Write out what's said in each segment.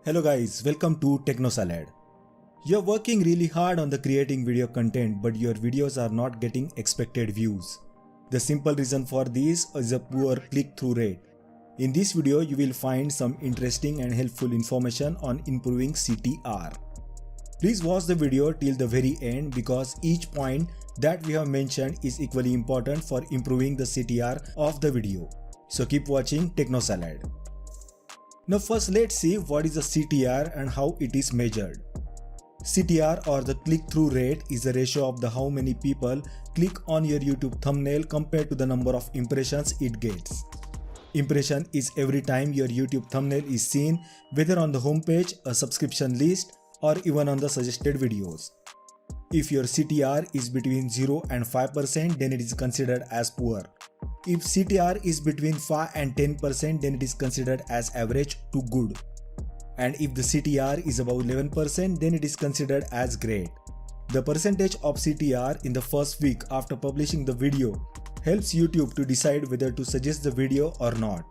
Hello guys, welcome to TechnoSalad. You're working really hard on the creating video content, but your videos are not getting expected views. The simple reason for this is a poor click-through rate. In this video, you will find some interesting and helpful information on improving CTR. Please watch the video till the very end because each point that we have mentioned is equally important for improving the CTR of the video. So keep watching TechnoSalad. Now first let's see what is the CTR and how it is measured. CTR or the click-through rate is the ratio of the how many people click on your YouTube thumbnail compared to the number of impressions it gets. Impression is every time your YouTube thumbnail is seen, whether on the homepage, a subscription list, or even on the suggested videos. If your CTR is between 0 and 5%, then it is considered as poor. If CTR is between 5 and 10%, then it is considered as average to good. And if the CTR is above 11%, then it is considered as great. The percentage of CTR in the first week after publishing the video helps YouTube to decide whether to suggest the video or not.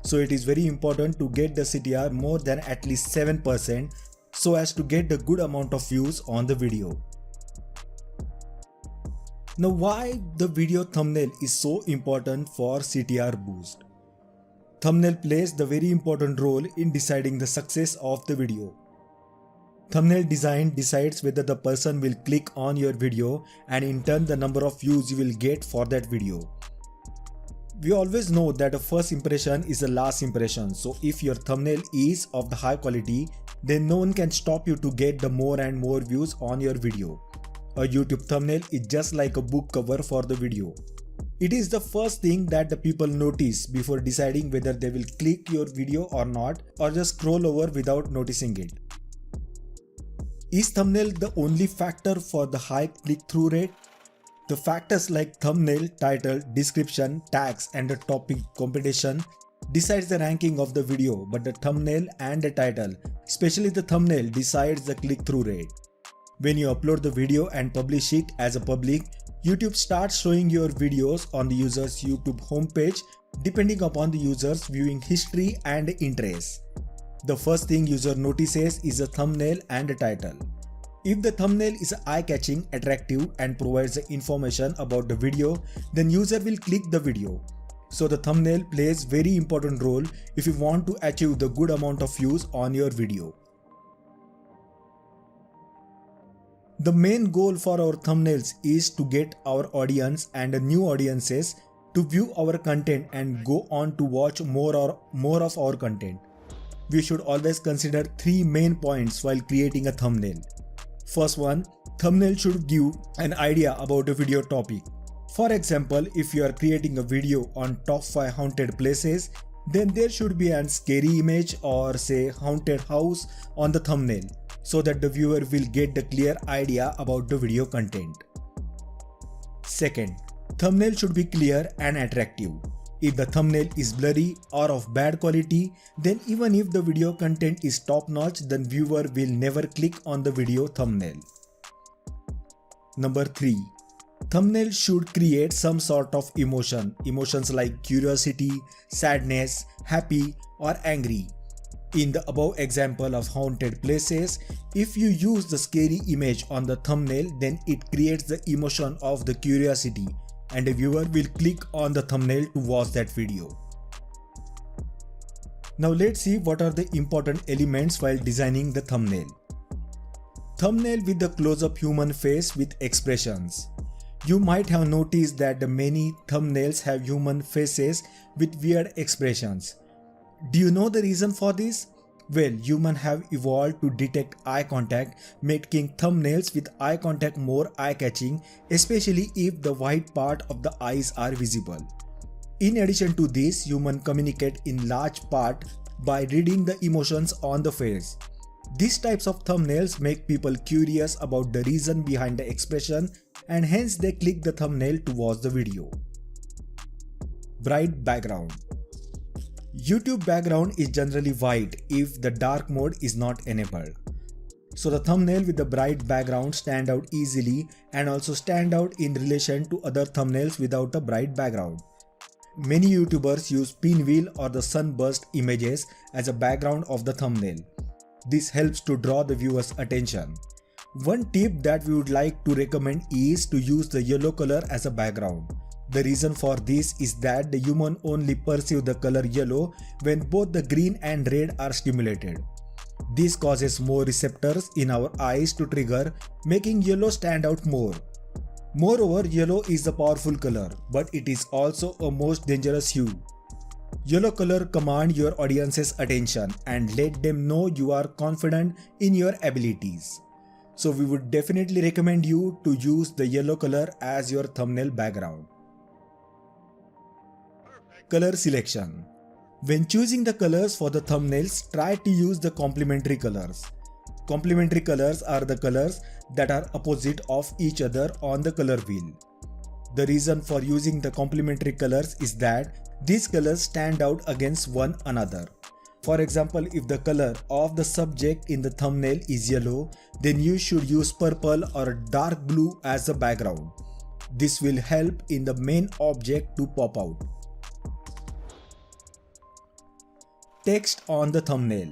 So it is very important to get the CTR more than at least 7% so as to get the good amount of views on the video. Now why the video thumbnail is so important for CTR boost? Thumbnail plays the very important role in deciding the success of the video. Thumbnail design decides whether the person will click on your video and in turn the number of views you will get for that video. We always know that a first impression is a last impression, so if your thumbnail is of the high quality, then no one can stop you to get the more and more views on your video. A YouTube thumbnail is just like a book cover for the video. It is the first thing that the people notice before deciding whether they will click your video or not, or just scroll over without noticing it. Is thumbnail the only factor for the high click-through rate? The factors like thumbnail, title, description, tags and the topic combination decides the ranking of the video, but the thumbnail and the title, especially the thumbnail, decides the click-through rate. When you upload the video and publish it as a public, YouTube starts showing your videos on the user's YouTube homepage depending upon the user's viewing history and interest. The first thing user notices is a thumbnail and a title. If the thumbnail is eye-catching, attractive and provides the information about the video, then user will click the video. So the thumbnail plays very important role if you want to achieve the good amount of views on your video. The main goal for our thumbnails is to get our audience and new audiences to view our content and go on to watch more of our content. We should always consider three main points while creating a thumbnail. First one, thumbnail should give an idea about the video topic. For example, if you are creating a video on top 5 haunted places, then there should be a scary image or say haunted house on the thumbnail, so that the viewer will get the clear idea about the video content. Second, thumbnail should be clear and attractive. If the thumbnail is blurry or of bad quality, then even if the video content is top-notch, then viewer will never click on the video thumbnail. Number 3. Thumbnail should create some sort of emotions like curiosity, sadness, happy or angry. In the above example of haunted places, if you use the scary image on the thumbnail, then it creates the emotion of the curiosity and the viewer will click on the thumbnail to watch that video. Now let's see what are the important elements while designing the thumbnail. Thumbnail with the close-up human face with expressions. You might have noticed that the many thumbnails have human faces with weird expressions. Do you know the reason for this? Well, humans have evolved to detect eye contact, making thumbnails with eye contact more eye-catching, especially if the white part of the eyes are visible. In addition to this, humans communicate in large part by reading the emotions on the face. These types of thumbnails make people curious about the reason behind the expression and hence they click the thumbnail to watch the video. Bright background. YouTube background is generally white if the dark mode is not enabled. So the thumbnail with the bright background stand out easily and also stand out in relation to other thumbnails without a bright background. many YouTubers use pinwheel or the sunburst images as a background of the thumbnail. This helps to draw the viewer's attention. One tip that we would like to recommend is to use the yellow color as a background. The reason for this is that the human only perceive the color yellow when both the green and red are stimulated. This causes more receptors in our eyes to trigger, making yellow stand out more. Moreover, yellow is a powerful color, but it is also a most dangerous hue. Yellow color command your audience's attention and let them know you are confident in your abilities. So we would definitely recommend you to use the yellow color as your thumbnail background. Color selection. When choosing the colors for the thumbnails, try to use the complementary colors. Complementary colors are the colors that are opposite of each other on the color wheel. The reason for using the complementary colors is that these colors stand out against one another. For example, if the color of the subject in the thumbnail is yellow, then you should use purple or dark blue as the background. This will help in the main object to pop out. Text on the thumbnail.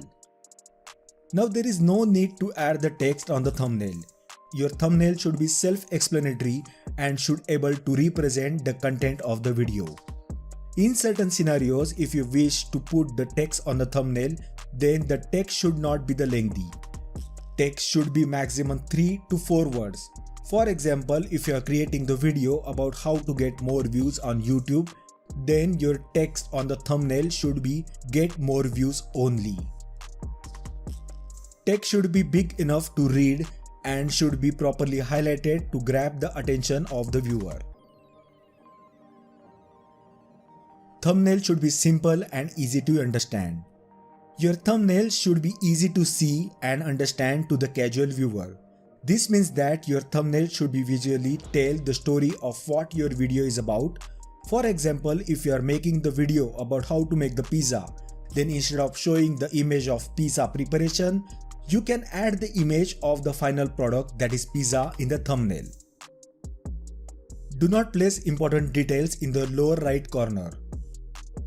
Now there is no need to add the text on the thumbnail. Your thumbnail should be self-explanatory and should able to represent the content of the video. In certain scenarios, if you wish to put the text on the thumbnail, then the text should not be the lengthy. Text should be maximum 3 to 4 words. For example, if you are creating the video about how to get more views on YouTube, then your text on the thumbnail should be "get more views only." Text should be big enough to read and should be properly highlighted to grab the attention of the viewer. Thumbnail should be simple and easy to understand. Your thumbnail should be easy to see and understand to the casual viewer. This means that your thumbnail should be visually tell the story of what your video is about. For example, if you are making the video about how to make the pizza, then instead of showing the image of pizza preparation, you can add the image of the final product, that is pizza, in the thumbnail. Do not place important details in the lower right corner.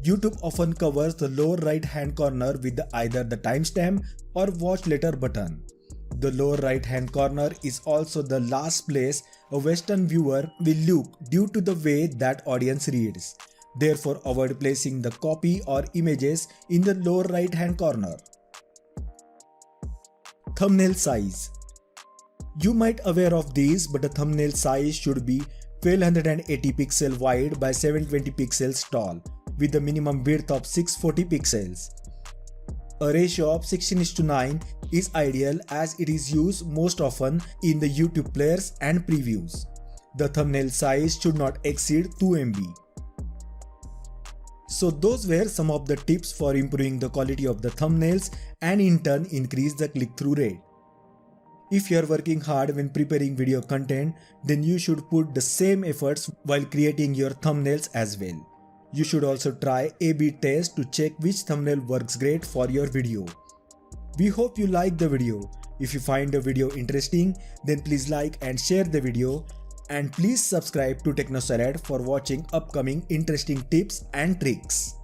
YouTube often covers the lower right hand corner with either the timestamp or watch later button. The lower right hand corner is also the last place a Western viewer will look due to the way that audience reads. Therefore, avoid placing the copy or images in the lower right hand corner. Thumbnail size. You might aware of these, but the thumbnail size should be 1280 pixel wide by 720 pixels tall with a minimum width of 640 pixels. A ratio of 16:9 is ideal as it is used most often in the YouTube players and previews. The thumbnail size should not exceed 2 MB. So those were some of the tips for improving the quality of the thumbnails and in turn increase the click-through rate. If you are working hard when preparing video content, then you should put the same efforts while creating your thumbnails as well. You should also try A/B test to check which thumbnail works great for your video. We hope you like the video. If you find the video interesting, then please like and share the video, and please subscribe to TechnoSalad for watching upcoming interesting tips and tricks.